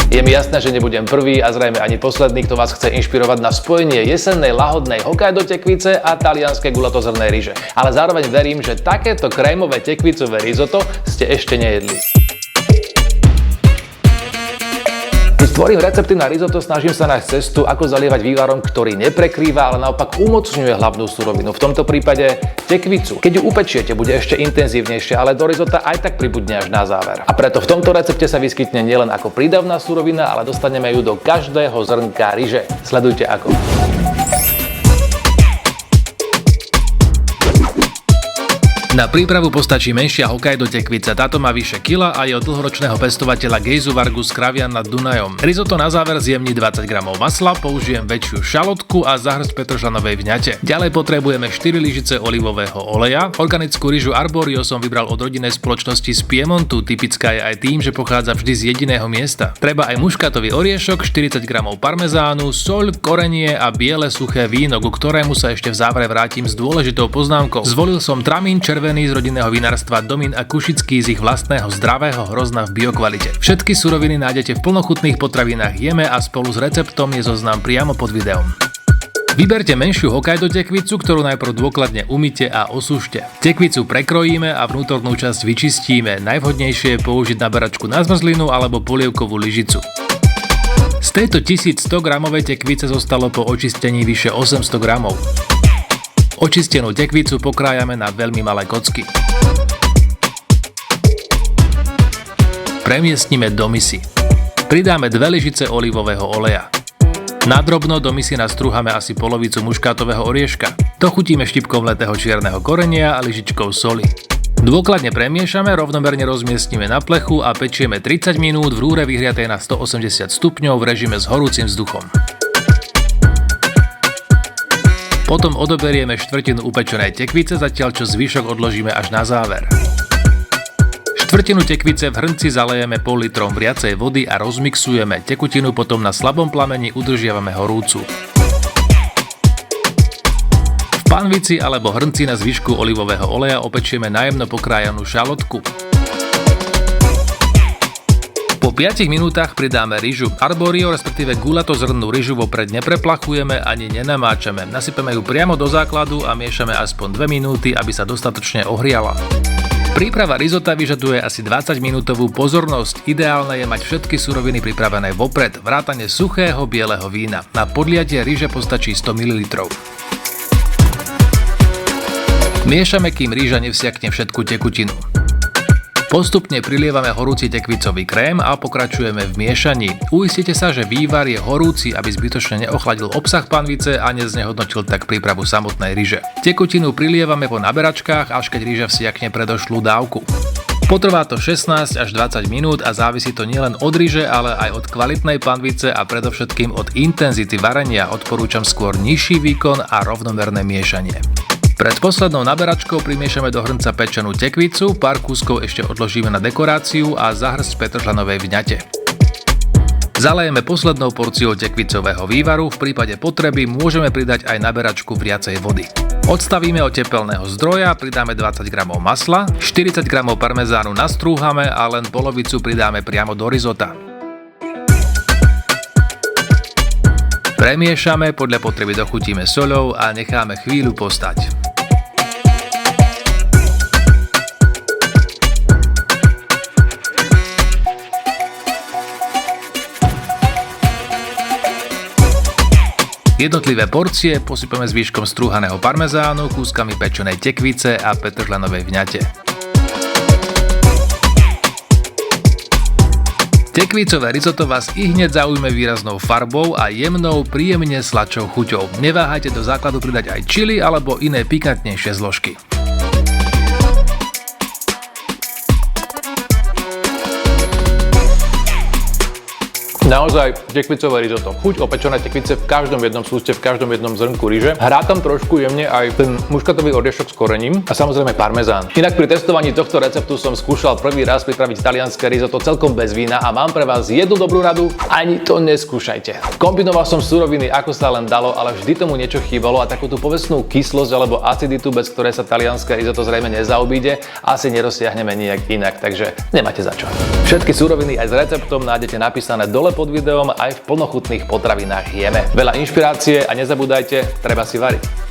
Je mi jasné, že nebudem prvý a zrejme ani posledný, kto vás chce inšpirovať na spojenie jesennej lahodnej Hokkaido tekvice a talianskej gulatozrnej ryže. Ale zároveň verím, že takéto krémové tekvicové risotto ste ešte nejedli. Keď tvorím recepty na risotto, snažím sa nájsť cestu, ako zalievať vývarom, ktorý neprekrýva, ale naopak umocňuje hlavnú surovinu, v tomto prípade tekvicu. Keď ju upečiete, bude ešte intenzívnejšia, ale do risotta aj tak pribudne až na záver. A preto v tomto recepte sa vyskytne nielen ako prídavná surovina, ale dostaneme ju do každého zrnka ryže. Sledujte ako. Na prípravu postačí menšia Hokkaido tekvica. Táto má vyše kila a je od dlhoročného pestovateľa Gejzu Vargus Kravian nad Dunajom. Risotto na záver zjemní 20 g masla, použijem väčšiu šalotku a zahŕsť petržlanovej vňate. Ďalej potrebujeme 4 lyžice olivového oleja. Organickú ryžu Arborio som vybral od rodinnej spoločnosti z Piemontu. Typická je aj tým, že pochádza vždy z jediného miesta. Treba aj muškatový oriešok, 40 g parmezánu, soľ, korenie a biele suché víno, ku ktorému sa ešte v závere vrátim s dôležitou poznámkou. Zvolil som tramín červený z rodinného vinárstva Domin a Kušický z ich vlastného zdravého hrozna v biokvalite. Všetky suroviny nájdete v plnochutných potravinách Jeme a spolu s receptom je zoznam priamo pod videom. Vyberte menšiu Hokkaido tekvicu, ktorú najprv dôkladne umyte a osúšte. Tekvicu prekrojíme a vnútornú časť vyčistíme. Najvhodnejšie je použiť naberačku na zmrzlinu alebo polievkovú lyžicu. Z tejto 1100 gramovej tekvice zostalo po očistení vyše 800 gramov. Očistenú tekvicu pokrájame na veľmi malé kocky. Premiestnime do misy. Pridáme 2 lyžice olivového oleja. Nadrobno do misy nastrúhame asi polovicu muškátového orieška. Dochutíme štipkou mletého čierneho korenia a lyžičkou soli. Dôkladne premiešame, rovnomerne rozmiestnime na plechu a pečieme 30 minút v rúre vyhriatej na 180 stupňov v režime s horúcim vzduchom. Potom odoberieme štvrtinu upečenej tekvice, zatiaľ čo zvyšok odložíme až na záver. Štvrtinu tekvice v hrnci zalejeme pol litrom vriacej vody a rozmixujeme. Tekutinu potom na slabom plameni udržiavame horúcu. V panvici alebo hrnci na zvyšku olivového oleja opečieme najemno pokrájanú šalotku. Po 5 minútach pridáme ryžu. Arborio, respektíve gulatozrnnú ryžu vopred nepreplachujeme ani nenamáčame. Nasypeme ju priamo do základu a miešame aspoň 2 minúty, aby sa dostatočne ohriala. Príprava risotta vyžaduje asi 20-minútovú pozornosť. Ideálne je mať všetky suroviny pripravené vopred, vrátane suchého bieleho vína. Na podliatie ryže postačí 100 ml. Miešame, kým rýža nevsiakne všetku tekutinu. Postupne prilievame horúci tekvicový krém a pokračujeme v miešaní. Uistite sa, že vývar je horúci, aby zbytočne neochladil obsah panvice a neznehodnotil tak prípravu samotnej ryže. Tekutinu prilievame po naberačkách, až keď ryža vsiakne predošlú dávku. Potrvá to 16 až 20 minút a závisí to nielen od ryže, ale aj od kvalitnej panvice a predovšetkým od intenzity varenia. Odporúčam skôr nižší výkon a rovnomerné miešanie. Pred poslednou naberačkou primiešame do hrnca pečenú tekvicu, pár kúskov ešte odložíme na dekoráciu a zahŕsť petržlanovej vňate. Zalejeme poslednou porciou tekvicového vývaru, v prípade potreby môžeme pridať aj naberačku vriacej vody. Odstavíme od tepelného zdroja, pridáme 20 g masla, 40 g parmezánu nastrúhame a len polovicu pridáme priamo do risotta. Premiešame, podľa potreby dochutíme soľou a necháme chvíľu postať. Jednotlivé porcie posypeme zvyškom strúhaného parmezánu, kúskami pečenej tekvice a petržlanovej vňate. Tekvicové risotto vás ihneď zaujme výraznou farbou a jemnou, príjemne sladčou chuťou. Neváhajte do základu pridať aj čili alebo iné pikantnejšie zložky. Naozaj tekvicové risotto. Chuť opečené tekvice v každom jednom súste, v každom jednom zrnku ryže. Hrá tam trošku jemne aj ten muškatový oriešok s korením a samozrejme parmezán. Inak pri testovaní tohto receptu som skúšal prvý raz pripraviť talianske risotto celkom bez vína a mám pre vás jednu dobrú radu: ani to neskúšajte. Kombinoval som suroviny ako sa len dalo, ale vždy tomu niečo chýbalo a takú tú povestnú kyslosť alebo aciditu, bez ktorej sa talianske risotto zrejme nezaobíde, asi nerozsiahneme nijak inak, takže nemáte za čo. Všetky suroviny aj s receptom nájdete napísané dole pod videom aj v plnochutných potravinách jeme. Veľa inšpirácie a nezabúdajte, treba si variť.